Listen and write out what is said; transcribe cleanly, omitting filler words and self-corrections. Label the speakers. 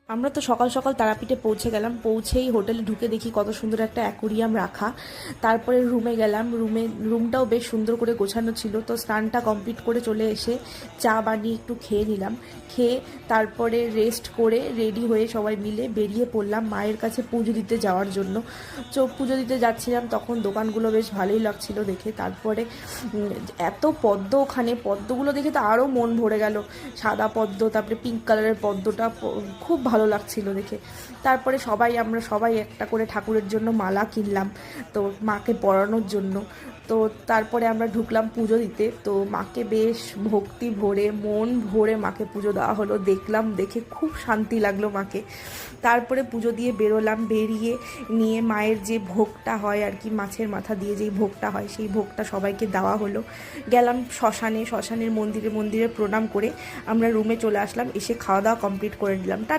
Speaker 1: আমরা তো সকাল সকাল তারাপীঠে পৌঁছে গেলাম। পৌঁছেই হোটেলে ঢুকে দেখি কত সুন্দর একটা অ্যাকোরিয়াম রাখা। তারপরে রুমে গেলাম। রুমটাও বেশ সুন্দর করে গোছানো ছিল। তো স্নানটা কমপ্লিট করে চলে এসে চা বানিয়ে একটু খেয়ে নিলাম। খেয়ে তারপরে রেস্ট করে রেডি হয়ে সবাই মিলে বেরিয়ে পড়লাম মায়ের কাছে পুজো দিতে যাওয়ার জন্য। পুজো দিতে যাচ্ছিলাম, তখন দোকানগুলো বেশ ভালোই লাগছিল দেখে। তারপরে এত পদ্ম, ওখানে পদ্মগুলো দেখে তো আরও মন ভরে গেল। সাদা পদ্ম, তারপরে পিঙ্ক কালারের পদ্মটা খুব ভালো লাগছিল দেখে। তারপরে আমরা সবাই একটা করে ঠাকুরের জন্য মালা কিনলাম, তো মাকে পরানোর জন্য। তো তারপরে আমরা ঢুকলাম পুজো দিতে। তো মাকে বেশ ভক্তি ভরে, মন ভরে মাকে পুজো দেওয়া হলো। দেখলাম, দেখে খুব শান্তি লাগলো মাকে। তারপরে পুজো দিয়ে বেরোলাম। বেরিয়ে নিয়ে মায়ের যে ভোগটা হয় আর কি, মাছের মাথা দিয়ে যেই ভোগটা হয়, সেই ভোগটা সবাইকে দেওয়া হলো। গেলাম শ্মশানের মন্দিরে প্রণাম করে আমরা রুমে চলে আসলাম। এসে খাওয়া দাওয়া কমপ্লিট করে নিলাম। টাটা।